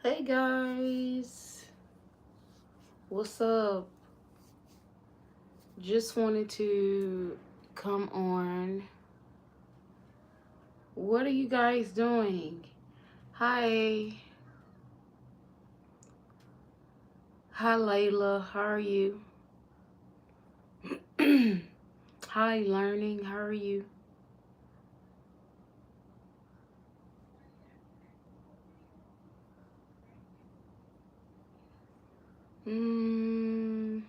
Hey guys, what's up? Just wanted to come on. What are you guys doing? Hi. Hi Layla, how are you? Hi Learning, how are you? Mm,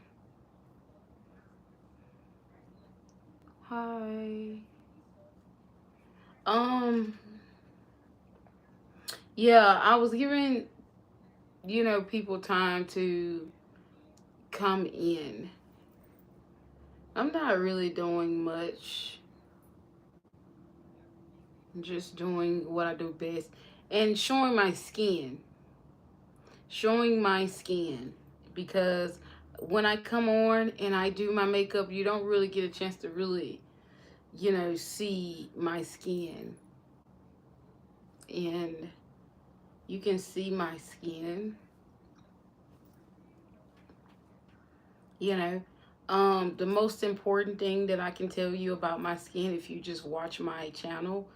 hi. Um, yeah, I was giving, people time to come in. I'm not really doing much. Just doing what I do best and showing my skin because when I come on and I do my makeup, you don't really get a chance to really, see my skin. And you can see my skin, you know. The most important thing that I can tell you about my skin, if you just watch my channel,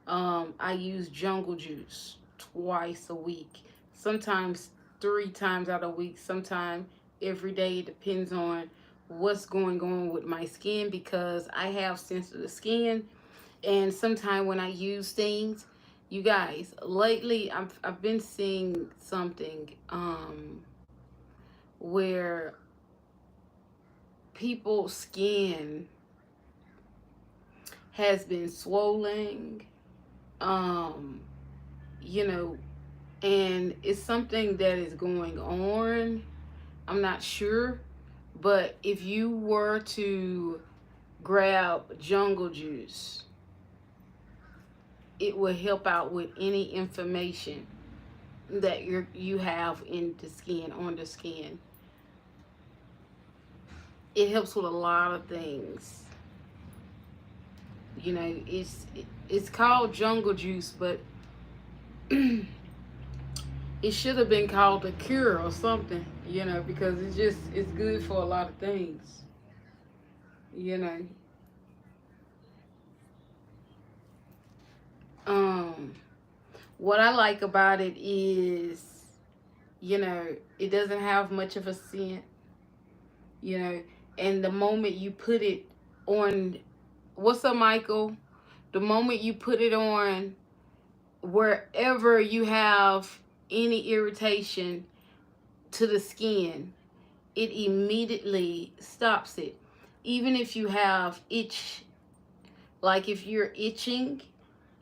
I use jungle juice twice a week, sometimes 3 times out a week, sometimes every day. It depends on what's going on with my skin because I have sensitive skin. And sometimes when I use things, you guys, lately I've been seeing something where people's skin has been swollen, um, you know, and it's something that is going on. I'm not sure, but if you were to grab jungle juice, it will help out with any inflammation that you have in the skin, on the skin. It helps with a lot of things. It's called jungle juice, but it should have been called a cure or something, because it's good for a lot of things, you know. Um, what I like about it is, it doesn't have much of a scent, you know, and the moment you put it on, what's up, Michael? The moment you put it on wherever you have any irritation to the skin, it immediately stops it. Even if you have itch, like if you're itching,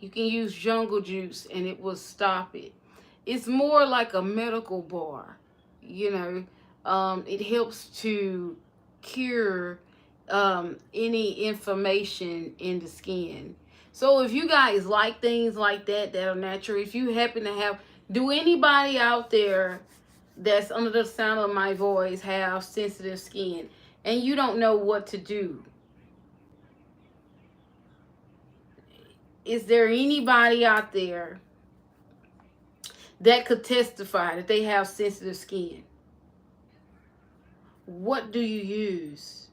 you can use jungle juice and it will stop it. It's more like a medical bar, you know. It helps to cure any inflammation in the skin. So if you guys like things like that are natural, if you happen to have, do anybody out there that's under the sound of my voice have sensitive skin and you don't know what to do? Is there anybody out there that could testify that they have sensitive skin? What do you use?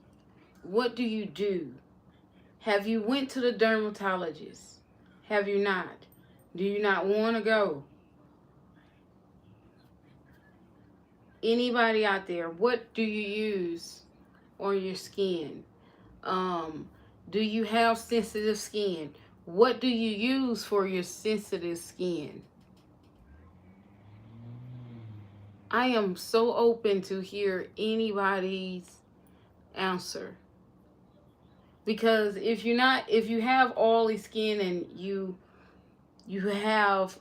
What do you do? Have you went to the dermatologist? Have you not? Do you not want to go? Anybody out there, what do you use on your skin? Um, do you have sensitive skin? What do you use for your sensitive skin? I am so open to hear anybody's answer. Because if you have oily skin and you have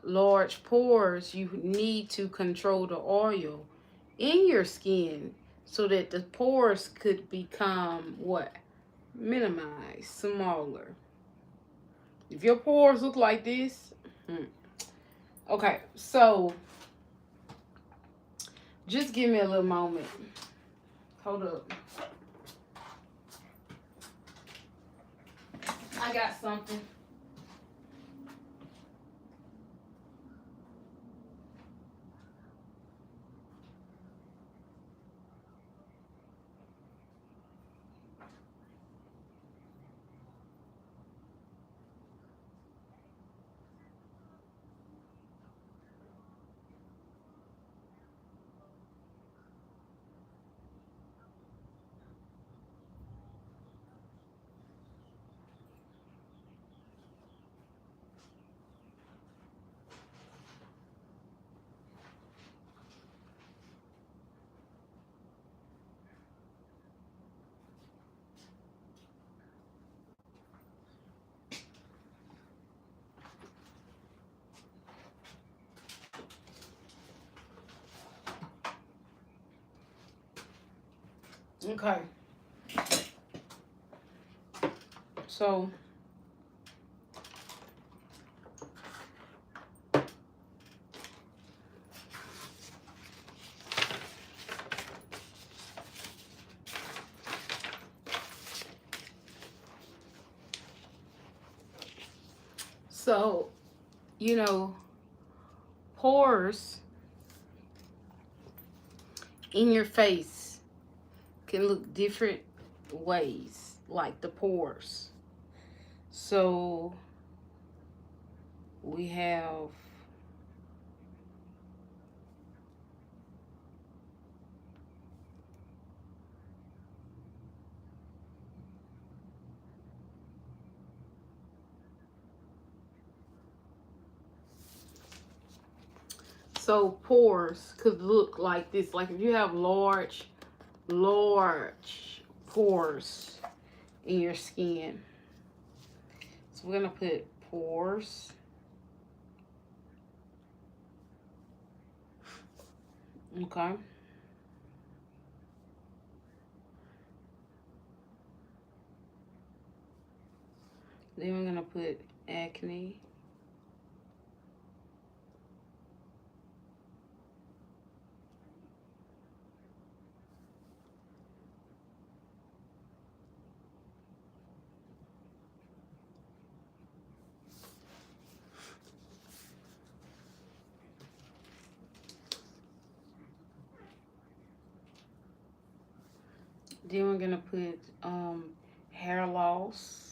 large pores, you need to control the oil in your skin so that the pores could become what? Minimized, smaller. If your pores look like this, okay, so just give me a little moment. Hold up. I got something. Okay. So so you know, pores in your face can look different ways, like the pores. So we have pores could look like this. Like if you have large pores in your skin. So we're gonna put pores. Okay. Then we're gonna put acne. Then we're gonna put hair loss.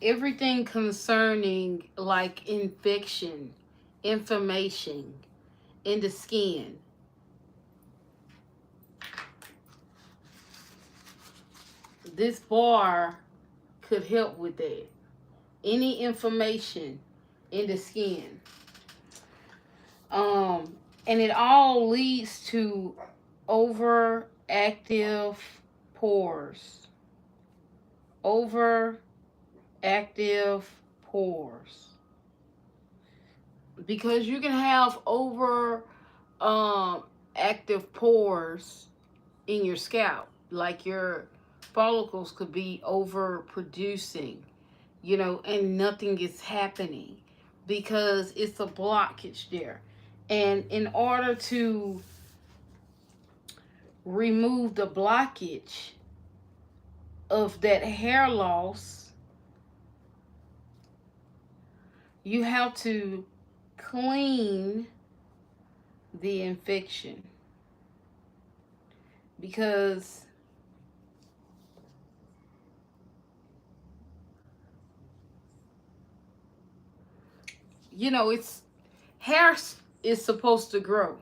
Everything concerning like infection, inflammation in the skin. This bar could help with that. Any inflammation in the skin. And it all leads to overactive pores. Overactive pores. Because you can have active pores in your scalp. Like your follicles could be overproducing, and nothing is happening because it's a blockage there. And in order to remove the blockage of that hair loss, you have to clean the infection, because it's hair is supposed to grow.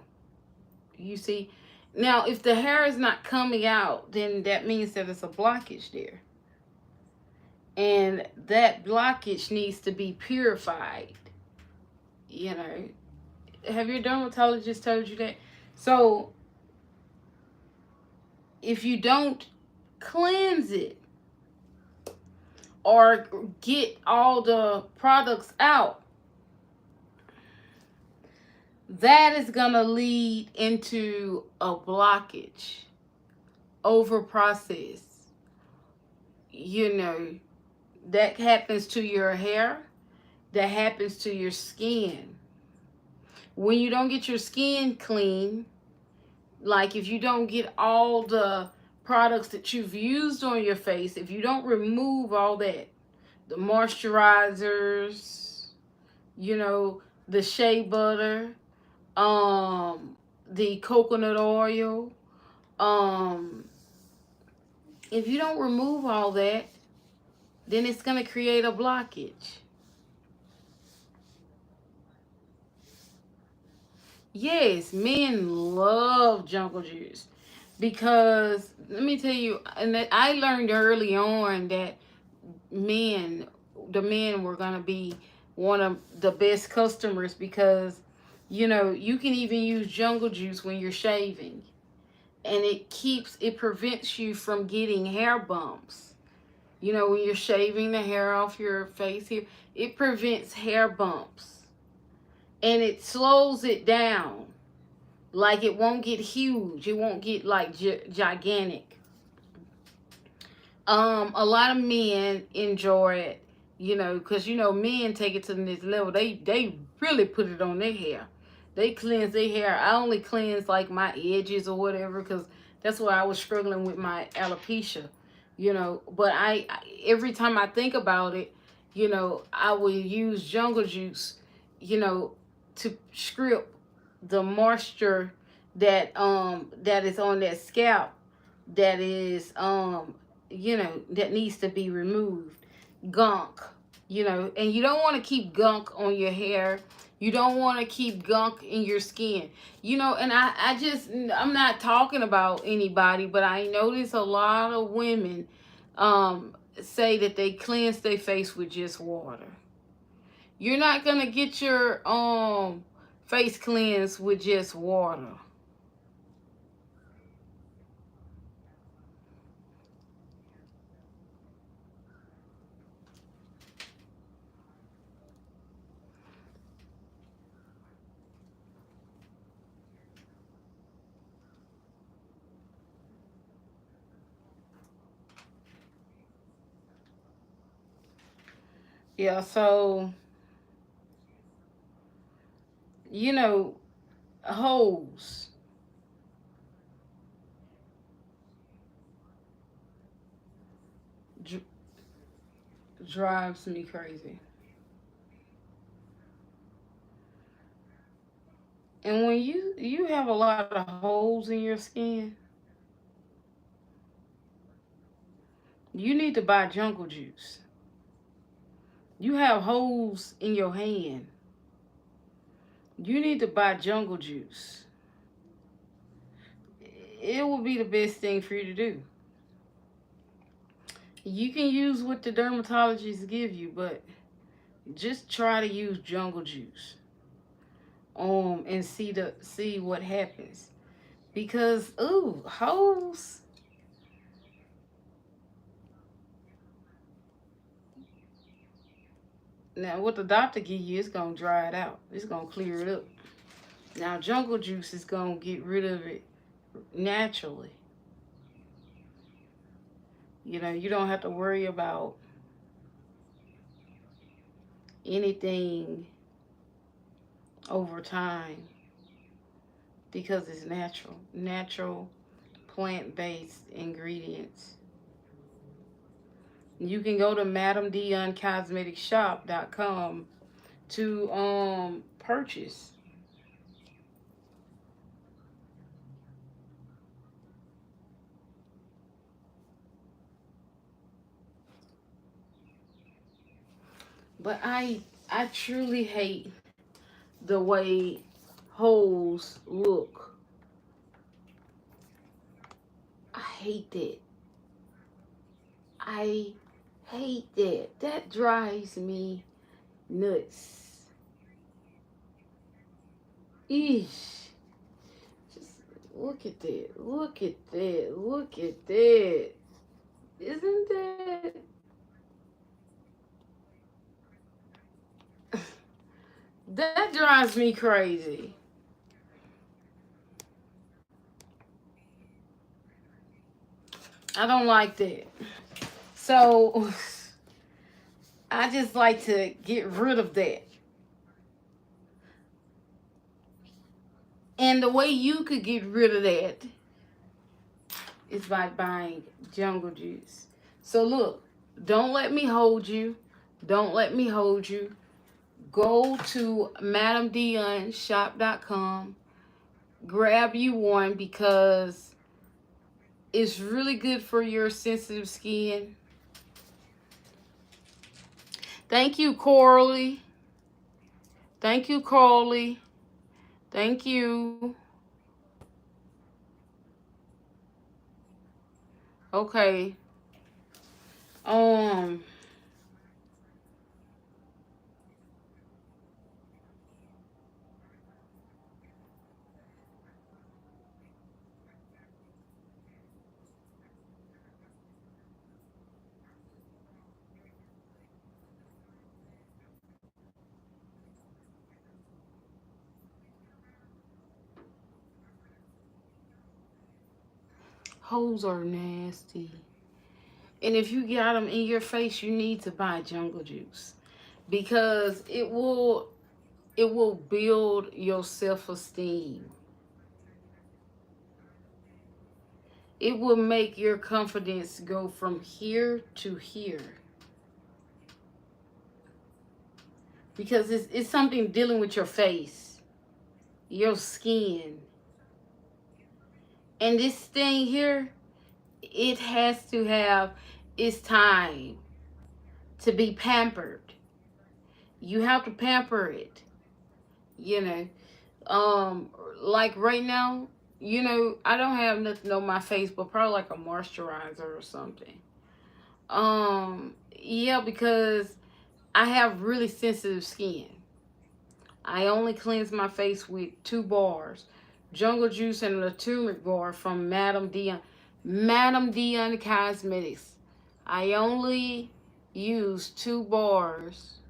You see, now if the hair is not coming out, then that means that it's a blockage there, and that blockage needs to be purified. Have your dermatologist told you that? So if you don't cleanse it or get all the products out, that is going to lead into a blockage, over process. That happens to your hair, that happens to your skin. When you don't get your skin clean, like if you don't get all the products that you've used on your face, if you don't remove all that, the moisturizers, the shea butter, the coconut oil, if you don't remove all that, then it's going to create a blockage. Yes, men love jungle juice because let me tell you, and I learned early on that men, the men were gonna be one of the best customers because, you know, you can even use jungle juice when you're shaving, and it prevents you from getting hair bumps. You know, when you're shaving the hair off your face here, it prevents hair bumps and it slows it down. Like it won't get huge. It won't get like gigantic. A lot of men enjoy it, you know, because you know men take it to the next level. They really put it on their hair. They cleanse their hair. I only cleanse like my edges or whatever because that's where I was struggling with my alopecia, you know. But every time I think about it, you know, I will use jungle juice, you know, to script the moisture that is on that scalp that is you know, that needs to be removed. Gunk, you know, and you don't want to keep gunk on your hair. You don't want to keep gunk in your skin. You know, and I'm not talking about anybody, but I notice a lot of women say that they cleanse their face with just water. You're not going to get your face cleansed with just water. Yeah, so, you know, holes dr- drives me crazy. And when you have a lot of holes in your skin, you need to buy jungle juice. You have holes in your hand, you need to buy jungle juice. It will be the best thing for you to do. You can use what the dermatologists give you, but just try to use jungle juice and see what happens. Because ooh, holes. Now what the doctor give you is gonna dry it out. It's gonna clear it up. Now jungle juice is gonna get rid of it naturally. You know, you don't have to worry about anything over time because it's natural. Natural plant-based ingredients. You can go to MadamDeonCosmeticShop.com to purchase. But I truly hate the way holes look. I hate that. I hate that. That drives me nuts. Eesh. Just look at that. Look at that. Look at that. Isn't that? That drives me crazy. I don't like that. So I just like to get rid of that. And the way you could get rid of that is by buying jungle juice. So look, don't let me hold you. Don't let me hold you. Go to MadamDeonShop.com. Grab you one because it's really good for your sensitive skin. Thank you, Corley. Thank you, Corley. Thank you. Okay. Um, hoes are nasty. And if you got them in your face, you need to buy jungle juice because it will build your self-esteem. It will make your confidence go from here to here because it's something dealing with your face, your skin. And this thing here, it has to have its time to be pampered. You have to pamper it, you know. Like right now, I don't have nothing on my face but probably like a moisturizer or something. Yeah, because I have really sensitive skin. I only cleanse my face with 2 bars. Jungle juice and a turmeric bar from MadamDeon. MadamDeon Cosmetics. I only use 2 bars,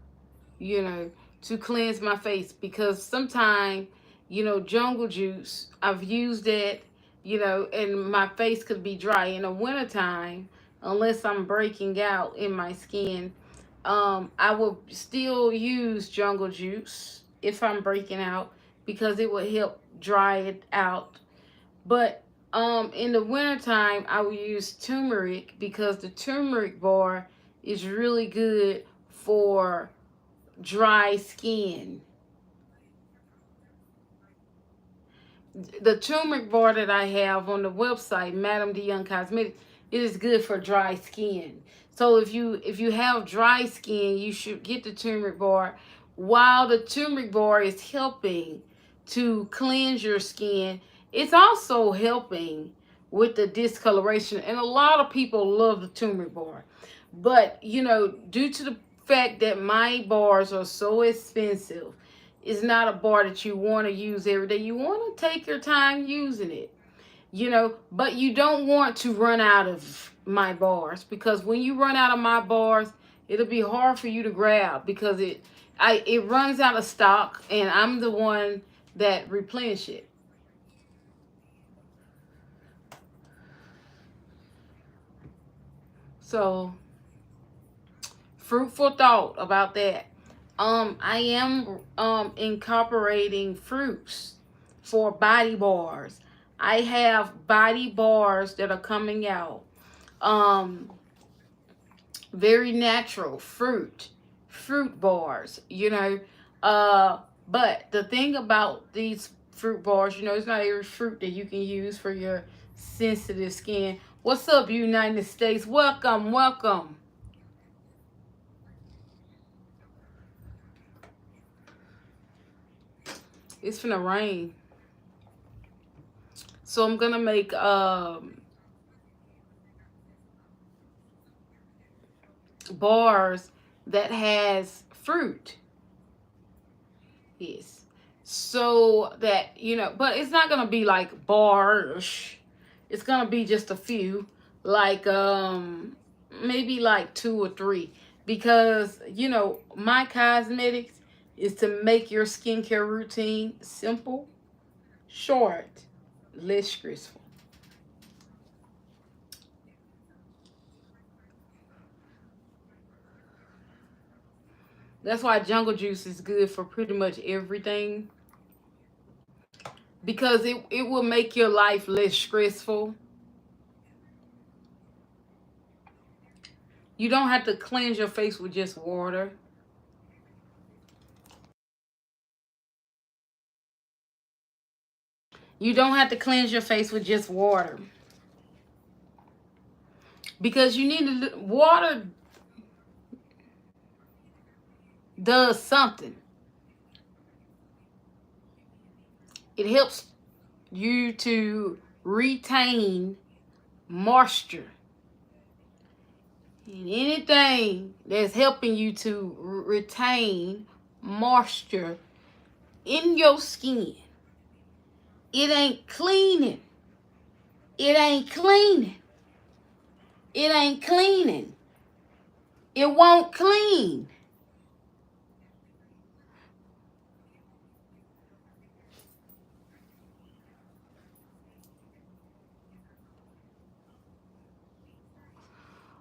you know, to cleanse my face because sometimes, jungle juice, I've used it, and my face could be dry in the wintertime unless I'm breaking out in my skin. I will still use jungle juice if I'm breaking out because it will help dry it out. But in the wintertime, I will use turmeric because the turmeric bar is really good for dry skin. The turmeric bar that I have on the website, MadamDeon Cosmetics, it is good for dry skin. So if you have dry skin, you should get the turmeric bar. While the turmeric bar is helping to cleanse your skin, it's also helping with the discoloration. And a lot of people love the turmeric bar. But, due to the fact that my bars are so expensive, it's not a bar that you want to use every day. You want to take your time using it, but you don't want to run out of my bars because when you run out of my bars, it'll be hard for you to grab because it runs out of stock and I'm the one that replenish it. So, fruitful thought about that. I am incorporating fruits for body bars. I have body bars that are coming out. Um, Very natural fruit bars, but the thing about these fruit bars, it's not every fruit that you can use for your sensitive skin. What's up, United States? Welcome, welcome. It's finna rain. So I'm gonna make bars that has fruit. Yes. So that, but it's not gonna be like bars. It's gonna be just a few. Like maybe like 2 or 3. Because, my cosmetics is to make your skincare routine simple, short, less stressful. That's why jungle juice is good for pretty much everything because it will make your life less stressful. You don't have to cleanse your face with just water. You don't have to cleanse your face with just water because you need water. does something. It helps you to retain moisture. And anything that's helping you to retain moisture in your skin, it ain't cleaning. It ain't cleaning. It ain't cleaning. It won't clean.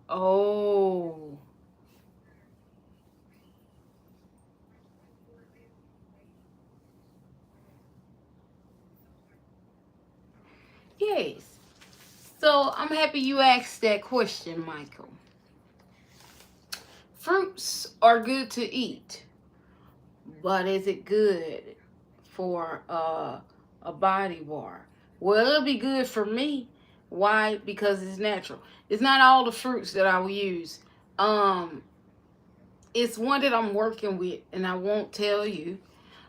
Oh. Yes. So I'm happy you asked that question, Michael. Fruits are good to eat, but is it good for a body bar? Well, it'll be good for me. Why? Because it's natural. It's not all the fruits that I will use. Um, it's one that I'm working with, and I won't tell you.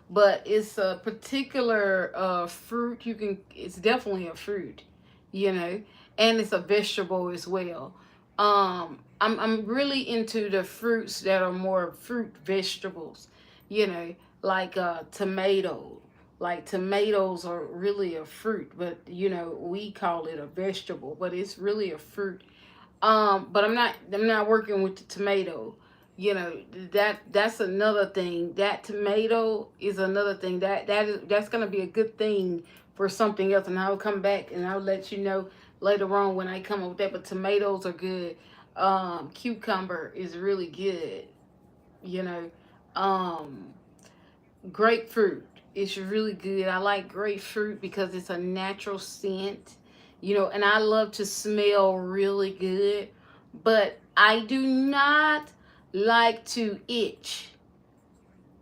But it's a particular fruit. It's definitely a fruit, you know, and it's a vegetable as well. I'm really into the fruits that are more fruit vegetables, you know, like tomato. Like tomatoes are really a fruit, but you know we call it a vegetable, but it's really a fruit. But I'm not working with the tomato. You know, that's another thing. That tomato is another thing. That's gonna be a good thing for something else, and I'll come back and I'll let you know later on when I come up with that. But tomatoes are good. Cucumber is really good. You know, um, grapefruit is really good. I like grapefruit because it's a natural scent, you know, and I love to smell really good, but I do not like to itch.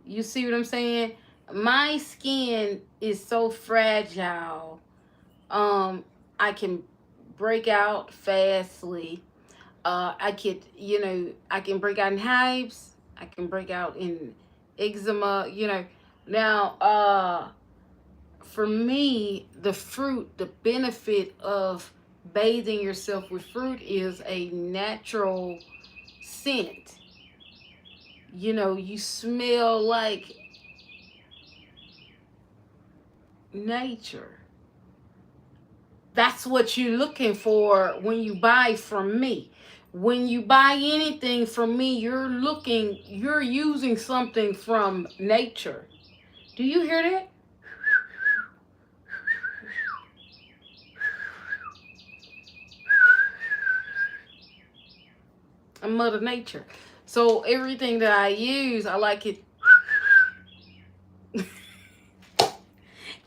You see what I'm saying? My skin is so fragile. Um, I can break out fastly. I could, you know, I can break out in hives. I can break out in eczema. You know, now for me, the fruit, the benefit of bathing yourself with fruit is a natural scent. You know, you smell like nature. That's what you're looking for when you buy from me. When you buy anything from me, you're using something from nature. Do you hear that? A mother nature. So everything that I use, I like it.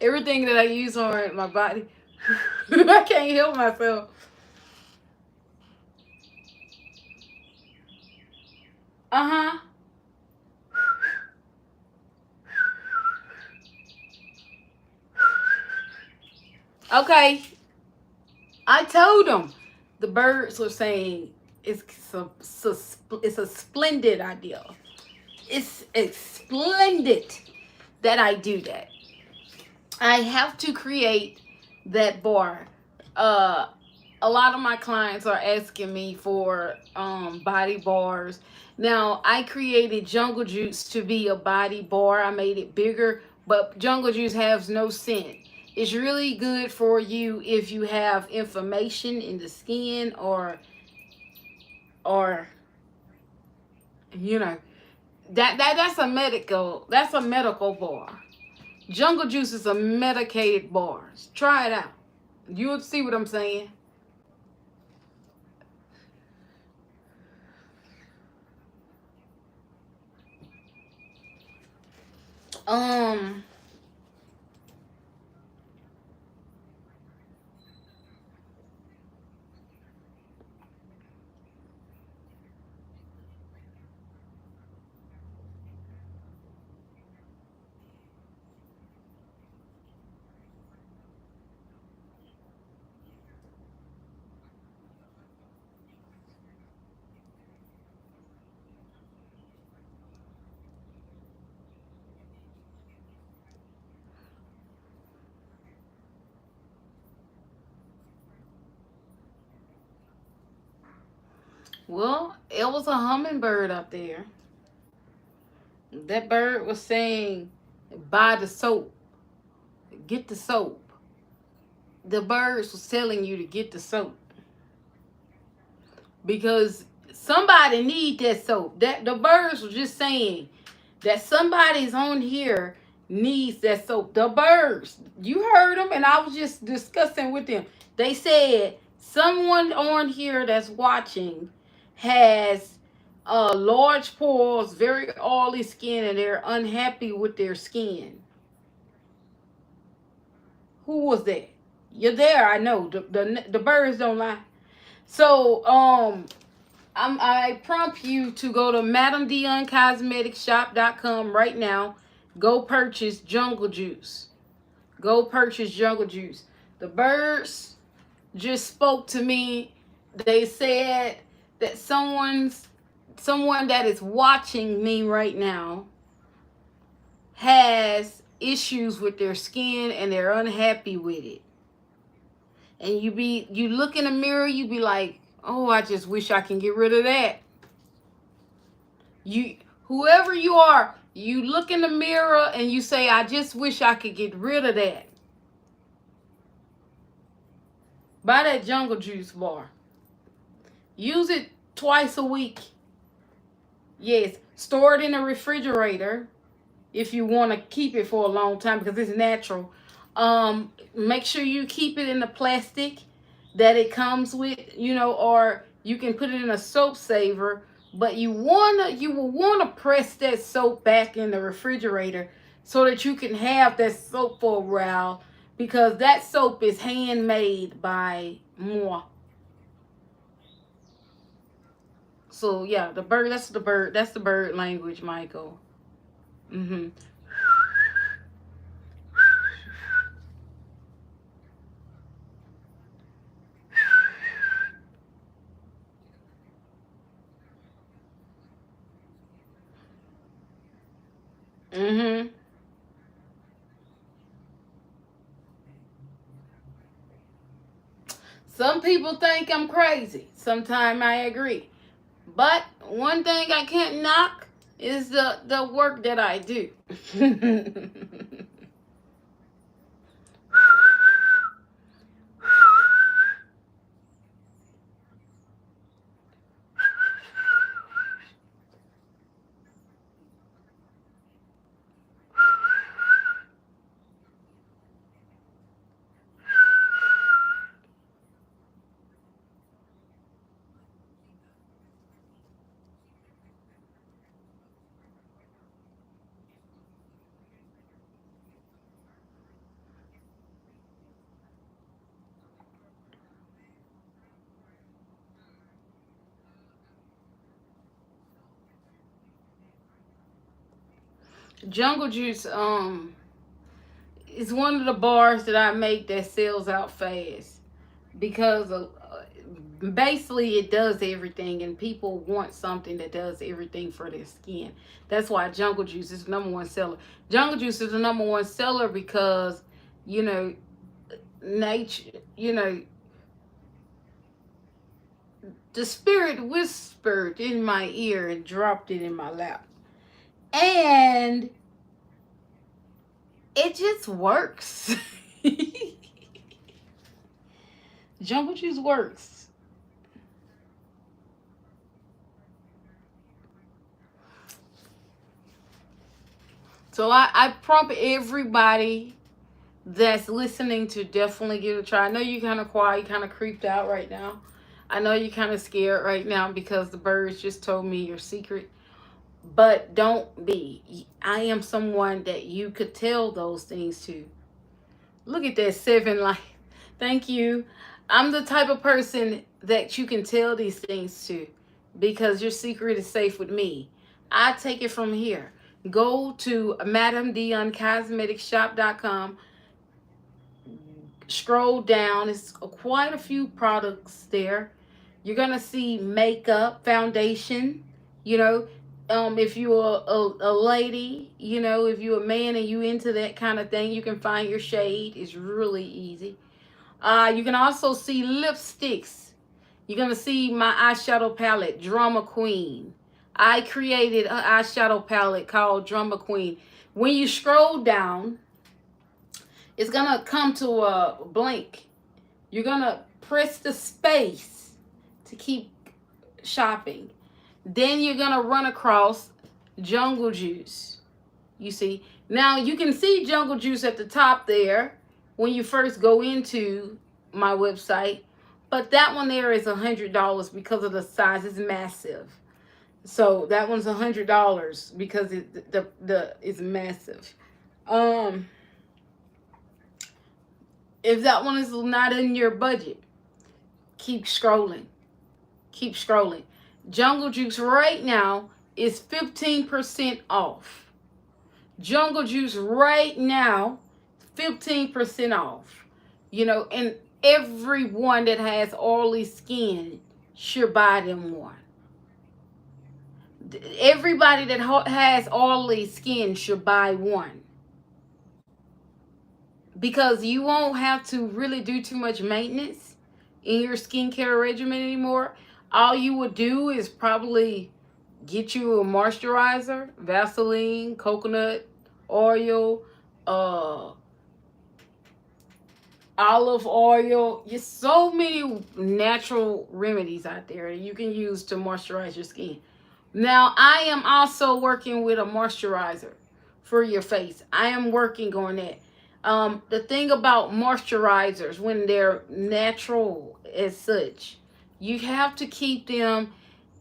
Everything that I use on my body, I can't help myself. Uh huh. Okay. I told them. The birds were saying it's a splendid idea. It's splendid that I do that. I have to create that bar. Uh, a lot of my clients are asking me for body bars. Now, I created Jungle Juice to be a body bar. I made it bigger, but Jungle Juice has no scent. It's really good for you if you have inflammation in the skin or you know that's a medical bar. Jungle Juice is a medicated bar. Try it out. You'll see what I'm saying. Um, Well, it was a hummingbird up there. That bird was saying, buy the soap, get the soap. The birds was telling you to get the soap because somebody need that soap. That the birds were just saying that somebody's on here needs that soap. The birds, you heard them, and I was just discussing with them. They said someone on here that's watching has large pores, very oily skin, and they're unhappy with their skin. Who was that? You're there, I know. The birds don't lie. So I prompt you to go to MadamDeonCosmeticsShop.com right now. Go purchase Jungle Juice. Go purchase Jungle Juice. The birds just spoke to me. They said that someone that is watching me right now has issues with their skin and they're unhappy with it. And you look in the mirror, you be like, oh, I just wish I can get rid of that. You, whoever you are, you look in the mirror and you say, I just wish I could get rid of that. Buy that Jungle Juice bar. Use it twice a week. Yes, store it in a refrigerator if you want to keep it for a long time because it's natural. Make sure you keep it in the plastic that it comes with, or you can put it in a soap saver. But you will wanna press that soap back in the refrigerator so that you can have that soap for a while because that soap is handmade by moi. So yeah, the bird. That's the bird. That's the bird language, Michael. Mhm. Mhm. Some people think I'm crazy. Sometimes I agree. But one thing I can't knock is the work that I do. Jungle Juice is one of the bars that I make that sells out fast because basically it does everything and people want something that does everything for their skin. That's why Jungle Juice is the number one seller. Jungle Juice is the number one seller because you know nature, the spirit whispered in my ear and dropped it in my lap. And it just works. Jungle Juice works. So I prompt everybody that's listening to definitely give it a try. I know you're kind of quiet, kind of creeped out right now. I know you're kind of scared right now because the birds just told me your secret. But don't be. I am someone that you could tell those things to. Look at that 7 life. Thank you. I'm the type of person that you can tell these things to because your secret is safe with me. I take it from here. Go to MadamDeonCosmeticsShop.com. Scroll down. It's quite a few products there. You're going to see makeup, foundation, you know, if you're a lady, if you're a man and you into that kind of thing, you can find your shade. It's really easy. You can also see lipsticks. You're going to see my eyeshadow palette, Drama Queen. I created an eyeshadow palette called Drama Queen. When you scroll down, it's going to come to a blank. You're going to press the space to keep shopping. Then you're going to run across Jungle Juice. You see? Now, you can see Jungle Juice at the top there when you first go into my website. But that one there is $100 because of the size. It's massive. So that one's $100 because it's massive. If that one is not in your budget, keep scrolling. Keep scrolling. Jungle Juice right now is 15% off. Jungle Juice right now, 15% off. You know, and everyone that has oily skin should buy them one. Everybody that has oily skin should buy one. Because you won't have to really do too much maintenance in your skincare regimen anymore. All you would do is probably get you a moisturizer, Vaseline, coconut oil, olive oil. There's so many natural remedies out there that you can use to moisturize your skin. Now, I am also working with a moisturizer for your face. I am working on that. The thing about moisturizers, when they're natural as such, you have to keep them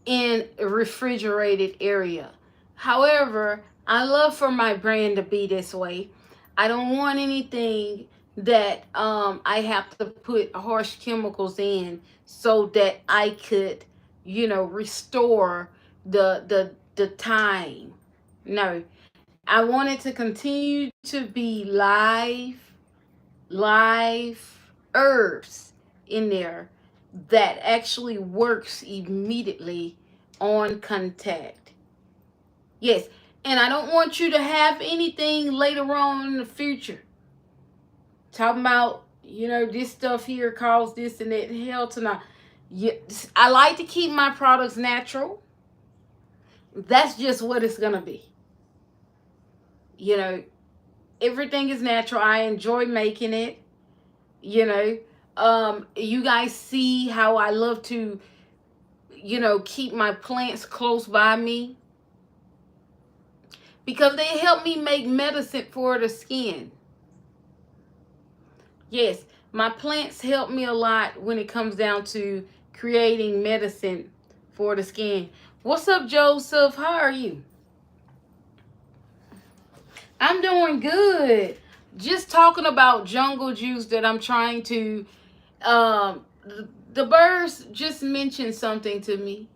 in a refrigerated area. However, I love for my brand to be this way. I don't want anything that I have to put harsh chemicals in so that I could, you know, restore the time. No, I want it to continue to be live herbs in there that actually works immediately on contact. Yes, and I don't want you to have anything later on in the future talking about, you know, this stuff here caused this and that. Hell to not. Yes, I like to keep my products natural. That's just what it's gonna be. You know, everything is natural. I enjoy making it. You know, you guys see how I love to, you know, keep my plants close by me because they help me make medicine for the skin. Yes, my plants help me a lot when it comes down to creating medicine for the skin. What's up, Joseph? How are you? I'm doing good. Just talking about Jungle Juice that I'm trying to, the birds just mentioned something to me,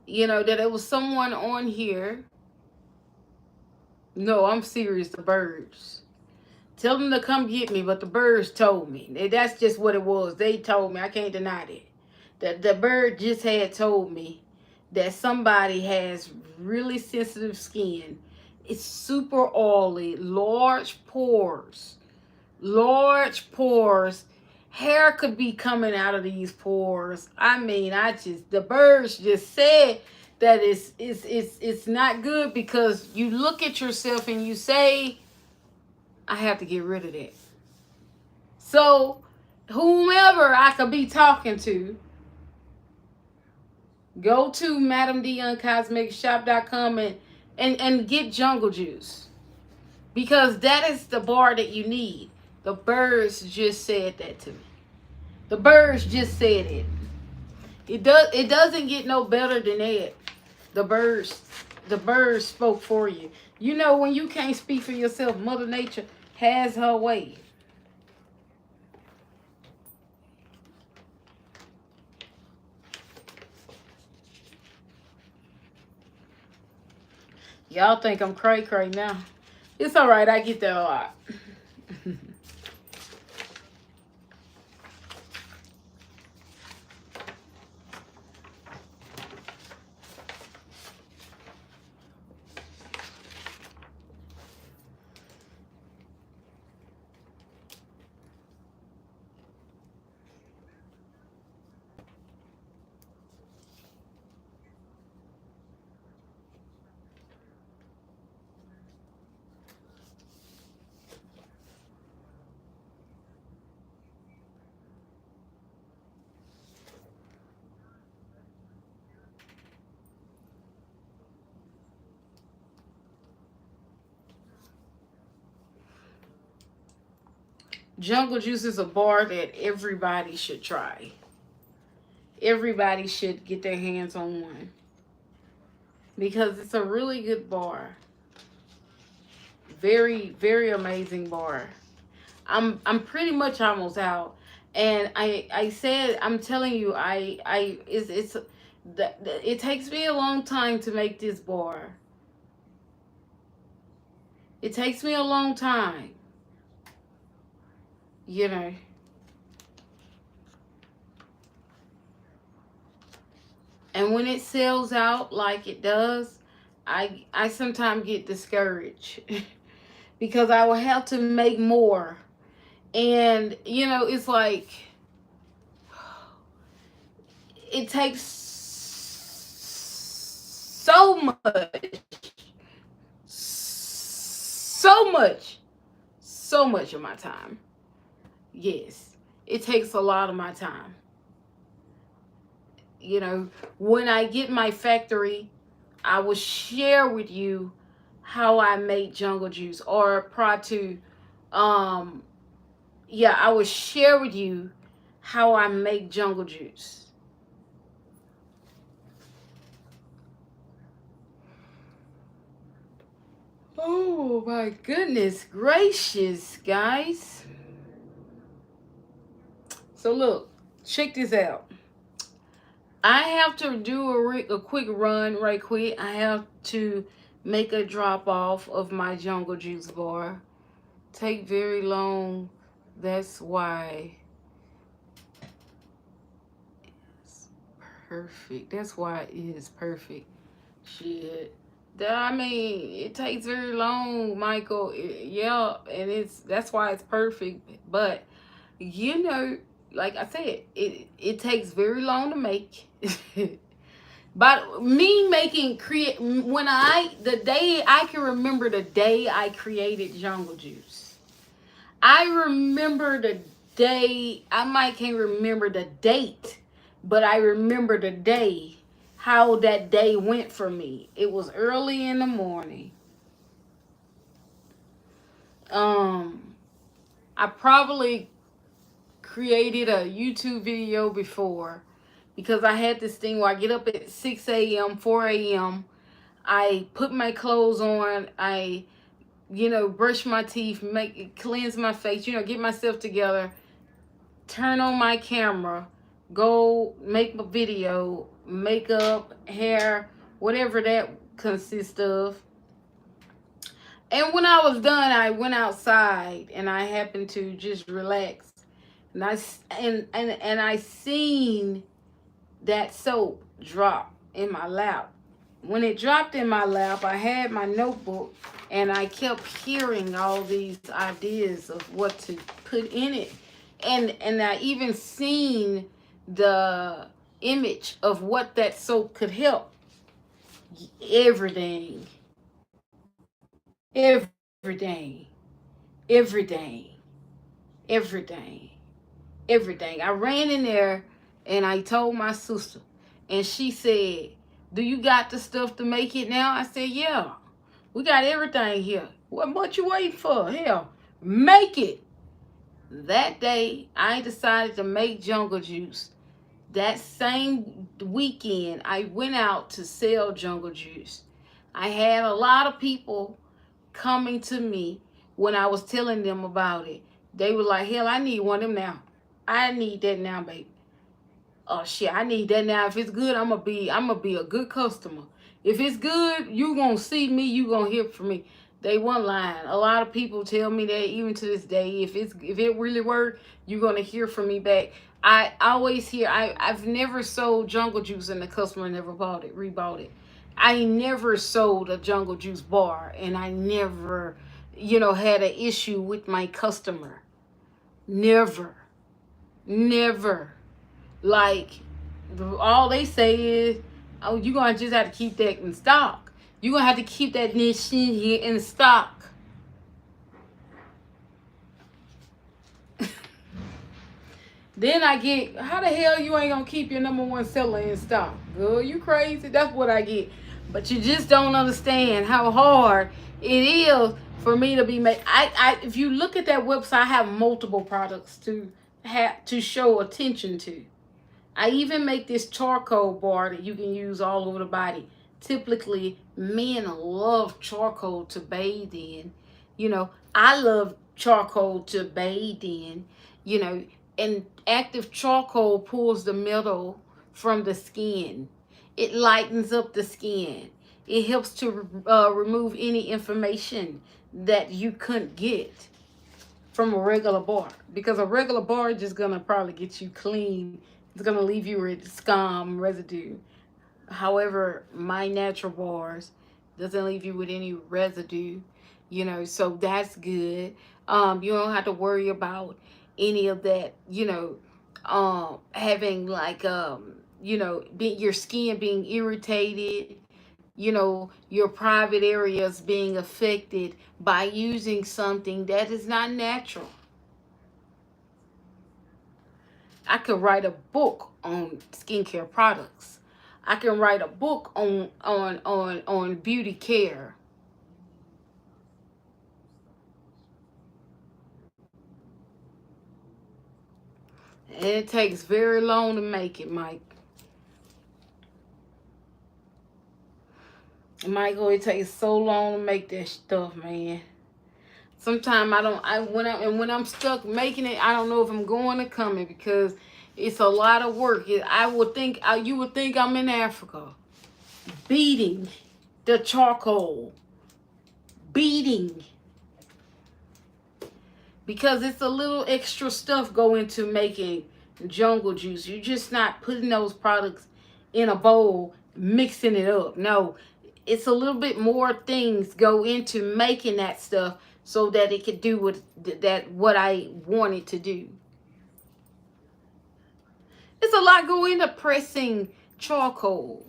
you know, that it was someone on here. No, I'm serious, the birds. Tell them to come get me, but the birds told me. That's just what it was. They told me. I can't deny it. The bird just had told me that somebody has really sensitive skin. It's super oily, large pores. Large pores. Hair could be coming out of these pores. I mean, the birds just said that it's not good because you look at yourself and you say, I have to get rid of that. So, whomever I could be talking to, go to MadamDeonCosmeticShop.com and get Jungle Juice. Because that is the bar that you need. The birds just said that to me. The birds just said it. It doesn't get no better than that. The birds spoke for you. You know, when you can't speak for yourself, Mother Nature has her way. Y'all think I'm cray now. It's all right. I get that a lot. Jungle Juice is a bar that everybody should try. Everybody should get their hands on one because it's a really good bar. Very, very amazing bar. I'm pretty much almost out, and I said, I'm telling you, it's it takes me a long time to make this bar. It takes me a long time, you know. And when it sells out like it does, I sometimes get discouraged because I will have to make more. And it's like it takes so much, so much, so much of my time. Yes, it takes a lot of my time. When I get my factory, I will share with you how I make jungle juice, or prior to, I will share with you how I make jungle juice. Oh my goodness gracious, guys. So look, check this out. I have to do a quick run right quick. I have to make a drop off of my jungle juice bar. Take very long. That's why it's perfect. That's why it is perfect. Shit. I mean, it takes very long, Michael. Yeah, and that's why it's perfect. But like I said, it takes very long to make. But me the day I can remember the day I created jungle juice. I remember the day. I might can't remember the date, but I remember the day. How that day went for me. It was early in the morning. I probably created a YouTube video before, because I had this thing where I get up at 6 a.m., 4 a.m. I put my clothes on. I, brush my teeth, cleanse my face, get myself together, turn on my camera, go make a video, makeup, hair, whatever that consists of. And when I was done, I went outside and I happened to just relax. And I seen that soap drop in my lap. When it dropped in my lap, I had my notebook and I kept hearing all these ideas of what to put in it. And I even seen the image of what that soap could help. Everything. Everything. Everything. Everything. Everything. I ran in there and I told my sister, and she said, "Do you got the stuff to make it now?" I said, "Yeah, we got everything here. What you waiting for? Hell, make it." That day, I decided to make jungle juice. That same weekend, I went out to sell jungle juice. I had a lot of people coming to me when I was telling them about it. They were like, "Hell, I need one of them now. I need that now, baby. Oh shit, I need that now. If it's good, I'm gonna be a good customer. If it's good, you gonna see me, you gonna hear from me." They weren't lying. A lot of people tell me that even to this day. If it really worked, you're gonna hear from me back. I always hear. I've never sold jungle juice and the customer never rebought it. I never sold a jungle juice bar, and I never, had an issue with my customer. Never, never. Like, all they say is, "Oh, you're gonna just have to keep that in stock. You're gonna have to keep that niche here in stock." Then I get, "How the hell you ain't gonna keep your number one seller in stock? Girl, you crazy?" That's what I get. But you just don't understand how hard it is for me to be made. If you look at that website, I have multiple products to show attention to. I even make this charcoal bar that you can use all over the body. Typically, men love charcoal to bathe in. You know, I love charcoal to bathe in. You know, and active charcoal pulls the metal from the skin. It lightens up the skin. It helps to remove any information that you couldn't get from a regular bar, because a regular bar is just gonna probably get you clean. It's gonna leave you with scum residue. However, my natural bars doesn't leave you with any residue, you know, so that's good. You don't have to worry about any of that, you know, having like you know, your skin being irritated, you know, your private areas being affected by using something that is not natural. I could write a book on skincare products. I can write a book on beauty care. And it takes very long to make it, Mike. Michael, it takes so long to make that stuff, man. Sometimes when I'm stuck making it, I don't know if I'm going or coming, because it's a lot of work. You would think I'm in Africa, beating the charcoal, beating, because it's a little extra stuff go into making jungle juice. You're just not putting those products in a bowl, mixing it up. No, it's a little bit more things go into making that stuff so that it could do what I want it to do. It's a lot go into pressing charcoal.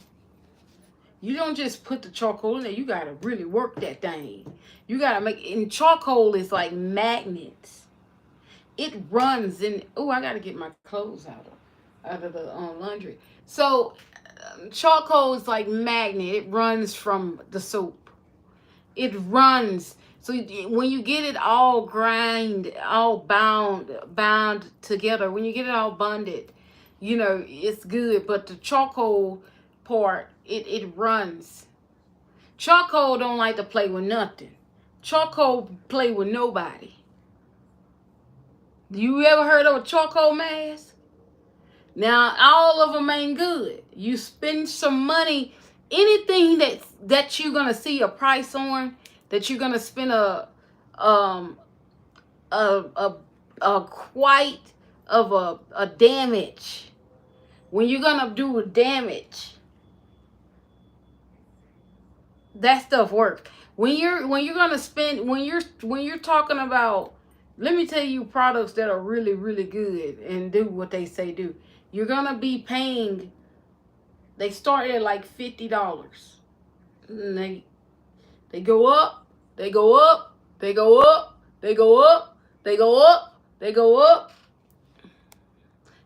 You don't just put the charcoal in there. You gotta really work that thing. You gotta and charcoal is like magnets. It runs in. Oh, I gotta get my clothes out of the laundry. So charcoal is like magnet. It runs from the soap. It runs. So when you get it all all bound together, when you get it all bonded, you know, it's good. But the charcoal part, it runs. Charcoal don't like to play with nothing. Charcoal play with nobody. You ever heard of a charcoal mask? Now, all of them ain't good. You spend some money, anything that you're gonna see a price on, that you're gonna spend a quite of a damage. When you're gonna do a damage, that stuff works. When you're gonna spend, when you're talking about, let me tell you products that are really, really good and do what they say do. You're gonna be paying, they start at like $50. And they go up, they go up, they go up, they go up, they go up, they go up,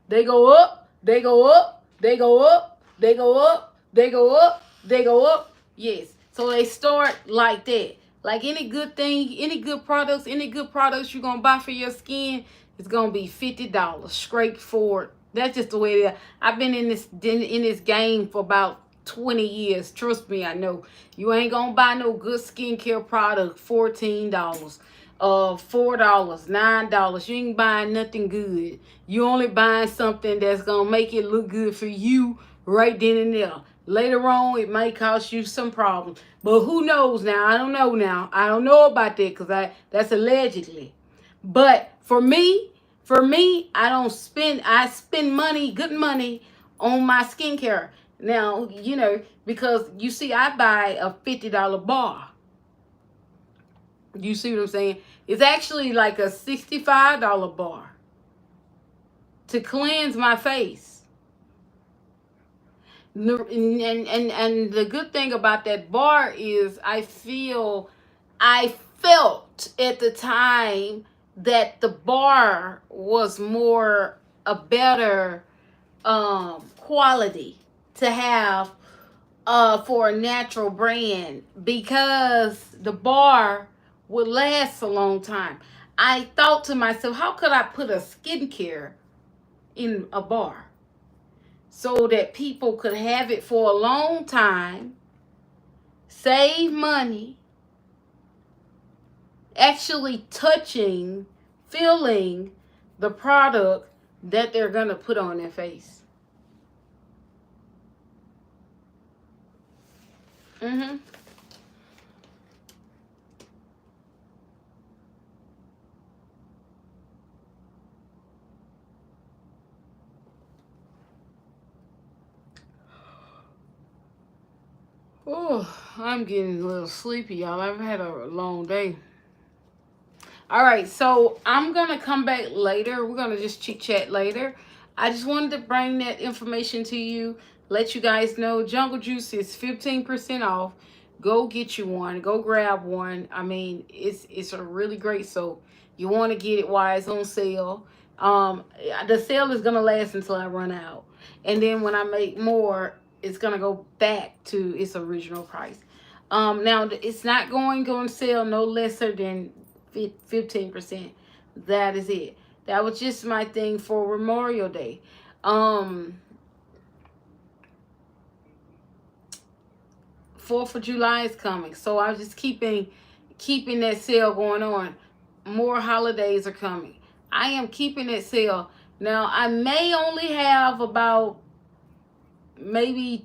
they go up, they go up, they go up, they go up, they go up, they go up. Yes. So they start like that. Like any good thing, any good products you're gonna buy for your skin, it's gonna be $50 straight forward. That's just the way it is. I've been in this game for about 20 years. Trust me, I know. You ain't gonna buy no good skincare product $14, $4, $9. You ain't buying nothing good. You only buying something that's gonna make it look good for you right then and there. Later on, it might cause you some problems. But who knows now? I don't know now. I don't know about that, because that's allegedly. But for me, I spend money, good money, on my skincare. Now, you know, because you see, I buy a $50 bar. You see what I'm saying? It's actually like a $65 bar to cleanse my face. And the good thing about that bar is I felt at the time that the bar was a better quality to have for a natural brand, because the bar would last a long time. I thought to myself, how could I put a skincare in a bar so that people could have it for a long time, save money, actually touching, feeling the product that they're going to put on their face. Mm-hmm. Oh, I'm getting a little sleepy, y'all. I've had a long day. All right, so I'm going to come back later. We're going to just chit-chat later. I just wanted to bring that information to you, let you guys know Jungle Juice is 15% off. Go get you one. Go grab one. I mean, it's a really great soap. You want to get it while it's on sale. The sale is going to last until I run out. And then when I make more, it's going to go back to its original price. Now, it's not going on sale no lesser than 15%. That is it. That was just my thing for Memorial Day. 4th of July is coming, so I was just keeping that sale going on. More holidays are coming. I am keeping that sale. Now, I may only have about maybe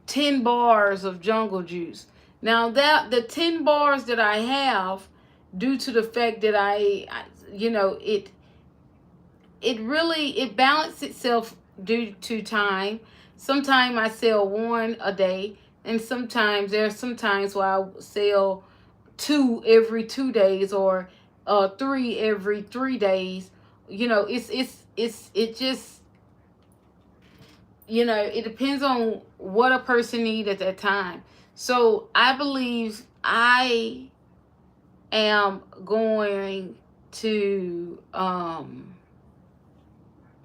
10 bars of Jungle Juice. Now, that the 10 bars that I have, due to the fact that it balanced itself due to time. Sometimes I sell one a day, and there's sometimes where I sell 2 every 2 days, or 3 every 3 days. It just, it depends on what a person needs at that time. So I believe I am going to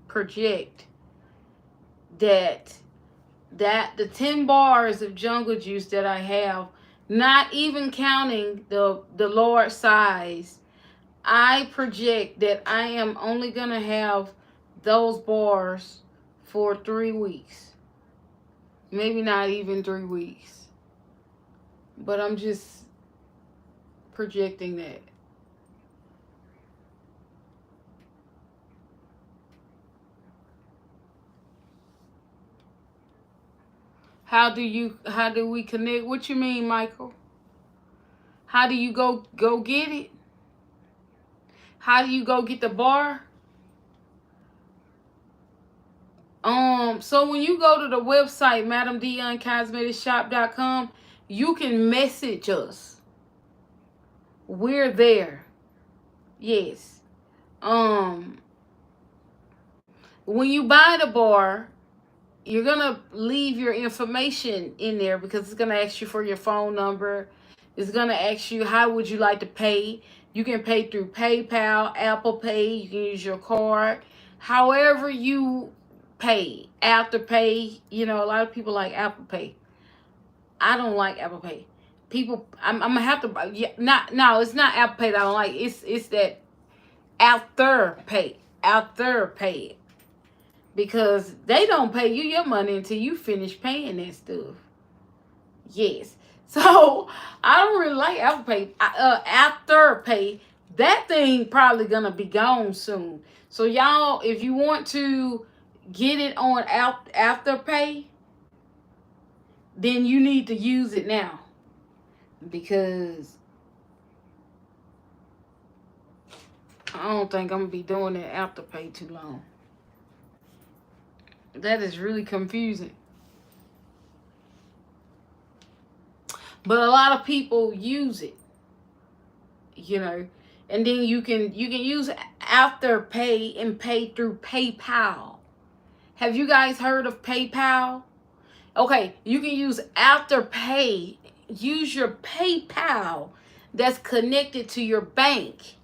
project that the 10 bars of Jungle Juice that I have, not even counting the large size, I project that I am only going to have those bars for 3 weeks. Maybe not even 3 weeks. But I'm just projecting that. How do we connect? What you mean, Michael? How do you go get it? How do you go get the bar? So when you go to the website, MadamDeonCosmeticsShop.com, you can message us. We're there. Yes. When you buy the bar, you're going to leave your information in there, because it's going to ask you for your phone number. It's going to ask you, how would you like to pay? You can pay through PayPal, Apple Pay. You can use your card. However you pay. Afterpay. A lot of people like Apple Pay. I don't like Apple Pay. I'm going to have to, no, it's not Apple Pay that I don't like. It's that Afterpay. Afterpay. Because they don't pay you your money until you finish paying that stuff. Yes. So, I don't really like Apple Pay. Afterpay, that thing probably going to be gone soon. So, y'all, if you want to get it on Afterpay, then you need to use it now. Because I don't think I'm going to be doing that Afterpay too long. That is really confusing. But a lot of people use it, and then you can use Afterpay and pay through PayPal. Have you guys heard of PayPal? Okay, you can use Afterpay. Use your PayPal that's connected to your bank.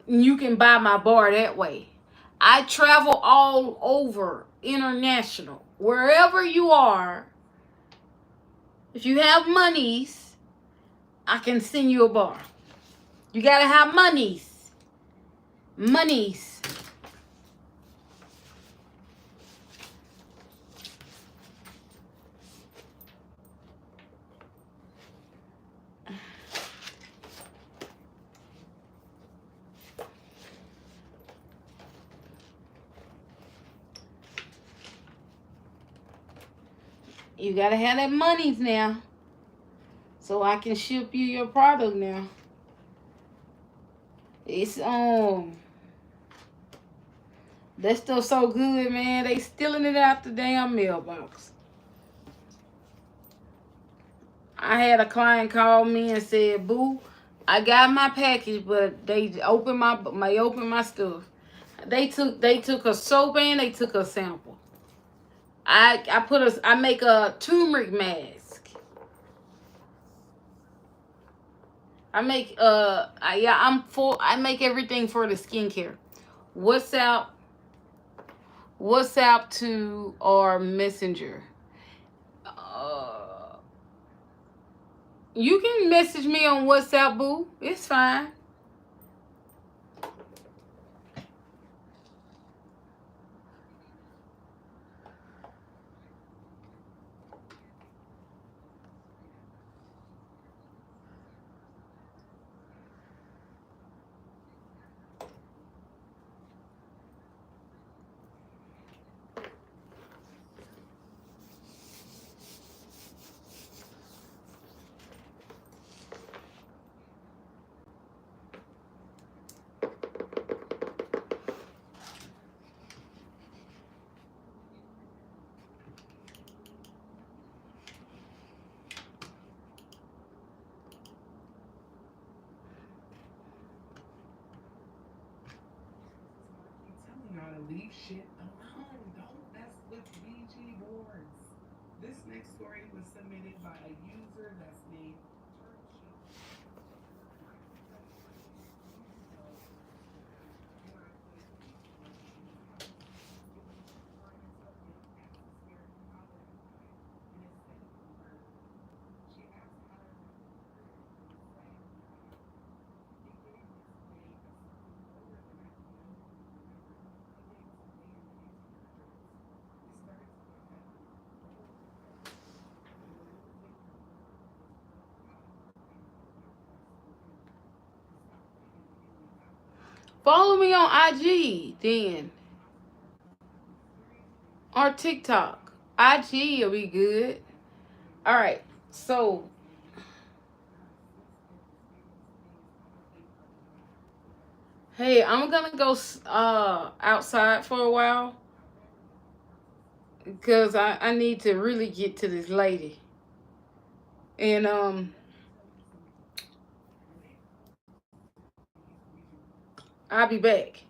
You can buy my bar that way. I travel all over, international, wherever you are. If you have monies, I can send you a bar. You gotta have monies. Monies. You gotta have that monies now. So I can ship you your product now. It's that stuff so good, man. They stealing it out the damn mailbox. I had a client call me and said, "Boo, I got my package, but they opened my stuff. They took a soap and they took a sample. I make a turmeric mask. I make I make everything for the skincare. WhatsApp WhatsApp to or Messenger. Uh, you can message me on WhatsApp, boo. It's fine. Leave shit alone. Don't mess with VG boards. This next story was submitted by a user that's named Follow me on IG then or TikTok. IG will be good. All right. So, hey, I'm gonna go outside for a while because I need to really get to this lady. And I'll be back.